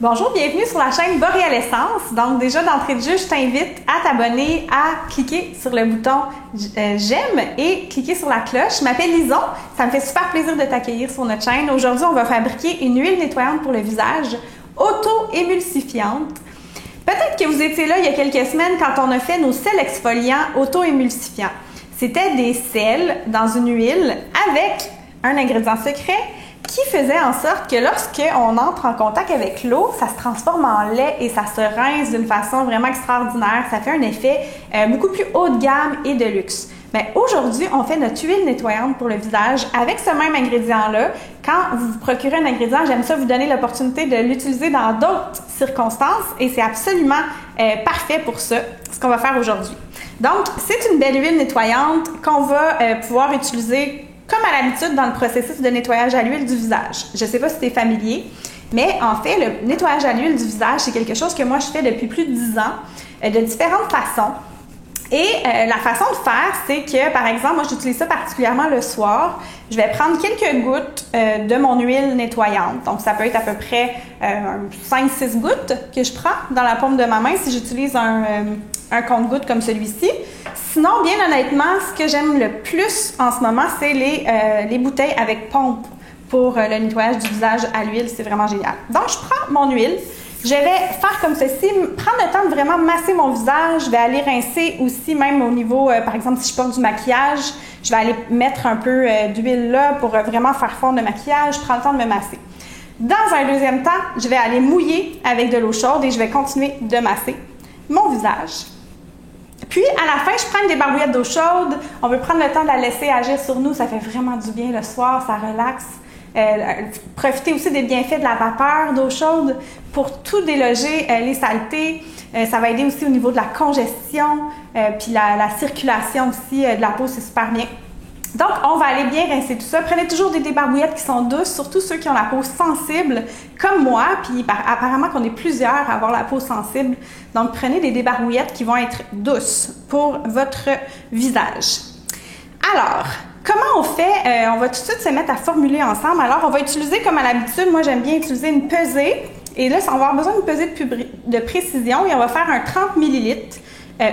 Bonjour, bienvenue sur la chaîne Boréalessence. Donc déjà d'entrée de jeu, je t'invite à t'abonner, à cliquer sur le bouton j'aime et cliquer sur la cloche. Je m'appelle Lison, ça me fait super plaisir de t'accueillir sur notre chaîne. Aujourd'hui, on va fabriquer une huile nettoyante pour le visage auto-émulsifiante. Peut-être que vous étiez là il y a quelques semaines quand on a fait nos sels exfoliants auto-émulsifiants. C'était des sels dans une huile avec un ingrédient secret qui faisait en sorte que lorsqu'on entre en contact avec l'eau, ça se transforme en lait et ça se rince d'une façon vraiment extraordinaire. Ça fait un effet beaucoup plus haut de gamme et de luxe. Mais aujourd'hui, on fait notre huile nettoyante pour le visage avec ce même ingrédient-là. Quand vous procurez un ingrédient, j'aime ça vous donner l'opportunité de l'utiliser dans d'autres circonstances et c'est absolument parfait pour ça, ce qu'on va faire aujourd'hui. Donc, c'est une belle huile nettoyante qu'on va pouvoir utiliser comme à l'habitude dans le processus de nettoyage à l'huile du visage. Je ne sais pas si tu es familier, mais en fait, le nettoyage à l'huile du visage, c'est quelque chose que moi, je fais depuis plus de 10 ans, de différentes façons. Et la façon de faire, c'est que, par exemple, moi, j'utilise ça particulièrement le soir. Je vais prendre quelques gouttes de mon huile nettoyante. Donc, ça peut être à peu près 5-6 gouttes que je prends dans la paume de ma main si j'utilise un compte-gouttes comme celui-ci. Sinon, bien honnêtement, ce que j'aime le plus en ce moment, c'est les bouteilles avec pompe pour le nettoyage du visage à l'huile. C'est vraiment génial. Donc, je prends mon huile. Je vais faire comme ceci, prendre le temps de vraiment masser mon visage. Je vais aller rincer aussi, même au niveau, par exemple, si je porte du maquillage, je vais aller mettre un peu d'huile là pour vraiment faire fondre le maquillage. Je prends le temps de me masser. Dans un deuxième temps, je vais aller mouiller avec de l'eau chaude et je vais continuer de masser mon visage. Puis, à la fin, je prends des barbouillettes d'eau chaude. On veut prendre le temps de la laisser agir sur nous. Ça fait vraiment du bien le soir, ça relaxe. Profiter aussi des bienfaits de la vapeur d'eau chaude pour tout déloger les saletés. Ça va aider aussi au niveau de la congestion, puis la circulation aussi de la peau, c'est super bien. Donc, on va aller bien rincer tout ça. Prenez toujours des débarbouillettes qui sont douces, surtout ceux qui ont la peau sensible, comme moi. Puis, apparemment qu'on est plusieurs à avoir la peau sensible. Donc, prenez des débarbouillettes qui vont être douces pour votre visage. Alors, comment on fait? On va tout de suite se mettre à formuler ensemble. Alors, on va utiliser, comme à l'habitude, moi, j'aime bien utiliser une pesée. Et là, on va avoir besoin d'une pesée de précision et on va faire un 30 ml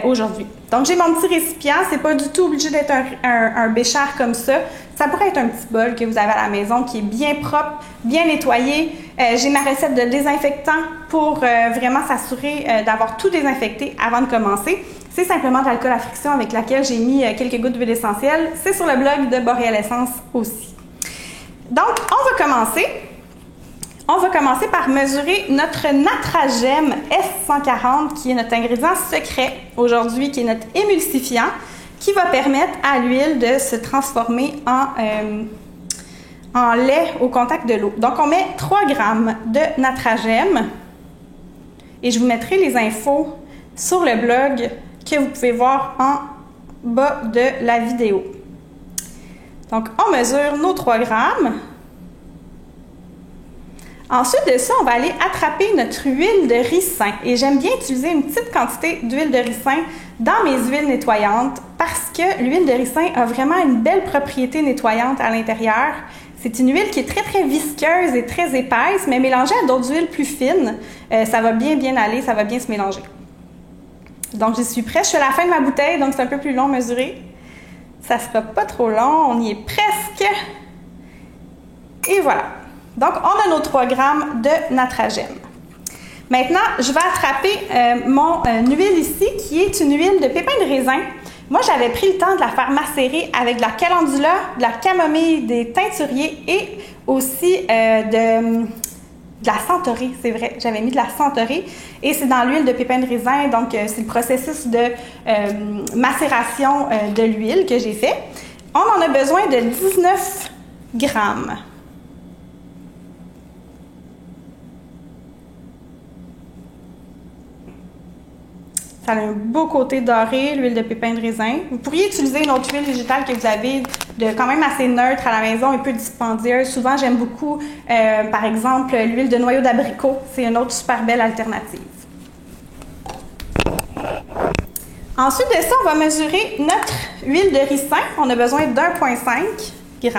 aujourd'hui. Donc, j'ai mon petit récipient. C'est pas du tout obligé d'être un béchard comme ça. Ça pourrait être un petit bol que vous avez à la maison qui est bien propre, bien nettoyé. J'ai ma recette de désinfectant pour vraiment s'assurer d'avoir tout désinfecté avant de commencer. C'est simplement de l'alcool à friction avec laquelle j'ai mis quelques gouttes d'huile essentielle. C'est sur le blog de Boréalessence aussi. Donc, on va commencer. On va commencer par mesurer notre Natragem S140, qui est notre ingrédient secret aujourd'hui, qui est notre émulsifiant, qui va permettre à l'huile de se transformer en lait au contact de l'eau. Donc, on met 3 grammes de Natragem et je vous mettrai les infos sur le blog que vous pouvez voir en bas de la vidéo. Donc, on mesure nos 3 grammes. Ensuite de ça, on va aller attraper notre huile de ricin. Et j'aime bien utiliser une petite quantité d'huile de ricin dans mes huiles nettoyantes parce que l'huile de ricin a vraiment une belle propriété nettoyante à l'intérieur. C'est une huile qui est très, très visqueuse et très épaisse, mais mélangée à d'autres huiles plus fines, ça va bien aller, ça va bien se mélanger. Donc, je suis prête. Je suis à la fin de ma bouteille, donc c'est un peu plus long mesuré. Ça ne sera pas trop long. On y est presque. Et voilà. Donc, on a nos 3 grammes de Natragem. Maintenant, je vais attraper mon huile ici, qui est une huile de pépins de raisin. Moi, j'avais pris le temps de la faire macérer avec de la calendula, de la camomille, des teinturiers et aussi de la centaurée, c'est vrai. J'avais mis de la centaurée et c'est dans l'huile de pépins de raisin. Donc, c'est le processus de macération de l'huile que j'ai fait. On en a besoin de 19 grammes. Ça a un beau côté doré, l'huile de pépins de raisin. Vous pourriez utiliser une autre huile végétale que vous avez de quand même assez neutre à la maison, un peu dispendieuse. Souvent, j'aime beaucoup, par exemple, l'huile de noyau d'abricot. C'est une autre super belle alternative. Ensuite de ça, on va mesurer notre huile de ricin. On a besoin d'1,5 g.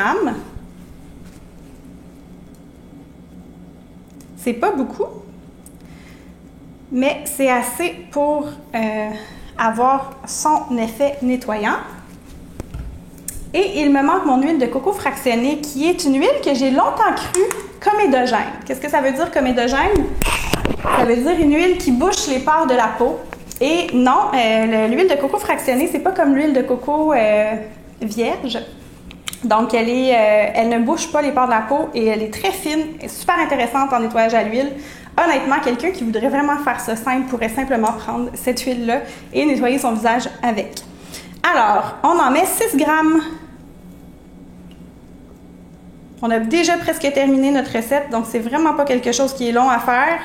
C'est pas beaucoup. mais c'est assez pour avoir son effet nettoyant. Et il me manque mon huile de coco fractionnée, qui est une huile que j'ai longtemps crue comédogène. Qu'est-ce que ça veut dire comédogène? Ça veut dire une huile qui bouche les pores de la peau. Et non, l'huile de coco fractionnée, c'est pas comme l'huile de coco vierge. Donc, elle ne bouche pas les pores de la peau et elle est très fine et super intéressante en nettoyage à l'huile. Honnêtement, quelqu'un qui voudrait vraiment faire ça simple pourrait simplement prendre cette huile-là et nettoyer son visage avec. Alors, on en met 6 grammes. On a déjà presque terminé notre recette, donc c'est vraiment pas quelque chose qui est long à faire.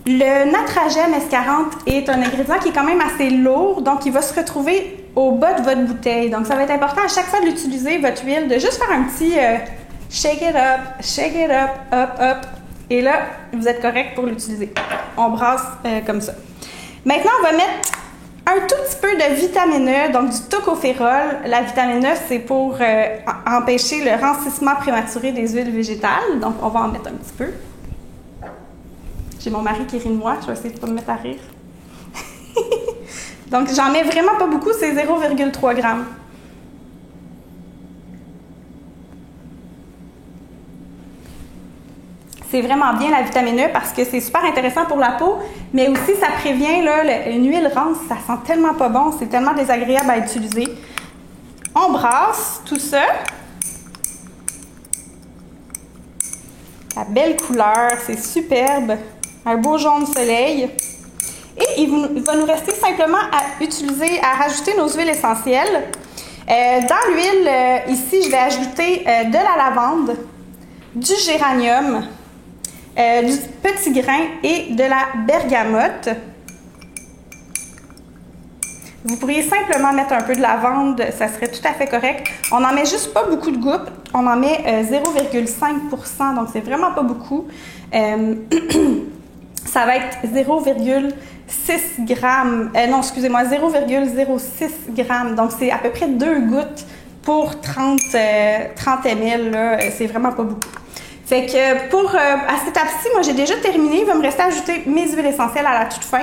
Le natragème S40 est un ingrédient qui est quand même assez lourd, donc il va se retrouver au bas de votre bouteille. Donc ça va être important à chaque fois de l'utiliser, votre huile, de juste faire un petit shake it up, up. Et là, vous êtes correct pour l'utiliser. On brasse comme ça. Maintenant, on va mettre un tout petit peu de vitamine E, donc du tocophérol. La vitamine E, c'est pour empêcher le rancissement prématuré des huiles végétales. Donc, on va en mettre un petit peu. J'ai mon mari qui rit de moi. Je vais essayer de ne pas me mettre à rire. Donc, j'en mets vraiment pas beaucoup. C'est 0,3 g. C'est vraiment bien la vitamine E parce que c'est super intéressant pour la peau, mais aussi ça prévient là, une huile rance, ça sent tellement pas bon, c'est tellement désagréable à utiliser. On brasse tout ça. La belle couleur, c'est superbe. Un beau jaune soleil. Et il va nous rester simplement à utiliser, à rajouter nos huiles essentielles. Dans l'huile, ici, je vais ajouter de la lavande, du géranium, du petit grain et de la bergamote. Vous pourriez simplement mettre un peu de lavande, ça serait tout à fait correct. On n'en met juste pas beaucoup de gouttes, on en met 0,5%, donc c'est vraiment pas beaucoup. Ça va être 0,6 grammes, non excusez-moi, 0,06 grammes, donc c'est à peu près 2 gouttes pour 30 ml, c'est vraiment pas beaucoup. Fait que pour à cette étape-ci, moi j'ai déjà terminé. Il va me rester à ajouter mes huiles essentielles à la toute fin.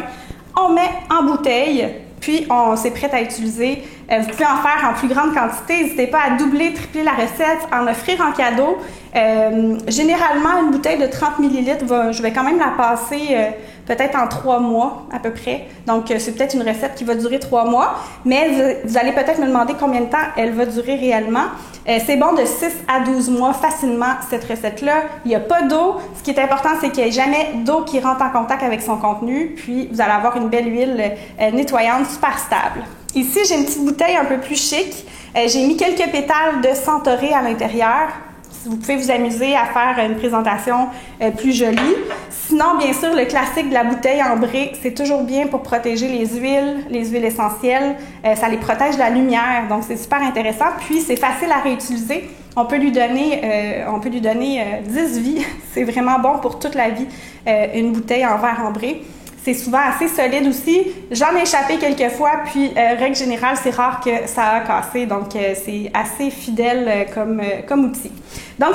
On met en bouteille, puis c'est prêt à utiliser. Vous pouvez en faire en plus grande quantité. N'hésitez pas à doubler, tripler la recette, en offrir en cadeau. Généralement, une bouteille de 30 ml, je vais quand même la passer peut-être en 3 mois à peu près. Donc, c'est peut-être une recette qui va durer 3 mois, mais vous allez peut-être me demander combien de temps elle va durer réellement. C'est bon de 6 à 12 mois facilement, cette recette-là. Il n'y a pas d'eau. Ce qui est important, c'est qu'il n'y ait jamais d'eau qui rentre en contact avec son contenu. Puis, vous allez avoir une belle huile nettoyante super stable. Ici, j'ai une petite bouteille un peu plus chic. J'ai mis quelques pétales de centaurée à l'intérieur. Vous pouvez vous amuser à faire une présentation plus jolie. Sinon, bien sûr, le classique de la bouteille ambrée, c'est toujours bien pour protéger les huiles essentielles. Ça les protège de la lumière, donc c'est super intéressant. Puis, c'est facile à réutiliser. On peut lui donner 10 vies. C'est vraiment bon pour toute la vie, une bouteille en verre ambré. C'est souvent assez solide aussi. J'en ai échappé quelques fois, puis règle générale, c'est rare que ça a cassé. Donc, c'est assez fidèle comme outil. Donc,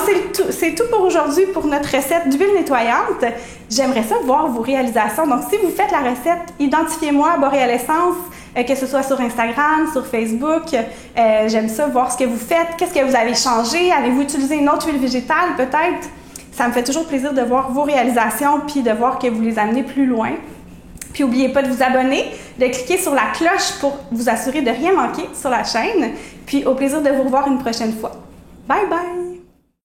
c'est tout pour aujourd'hui pour notre recette d'huile nettoyante. J'aimerais ça voir vos réalisations. Donc, si vous faites la recette, identifiez-moi Boreal Essence, que ce soit sur Instagram, sur Facebook. J'aime ça, voir ce que vous faites. Qu'est-ce que vous avez changé? Avez-vous utilisé une autre huile végétale, peut-être? Ça me fait toujours plaisir de voir vos réalisations puis de voir que vous les amenez plus loin. Puis n'oubliez pas de vous abonner, de cliquer sur la cloche pour vous assurer de rien manquer sur la chaîne. Puis au plaisir de vous revoir une prochaine fois. Bye bye!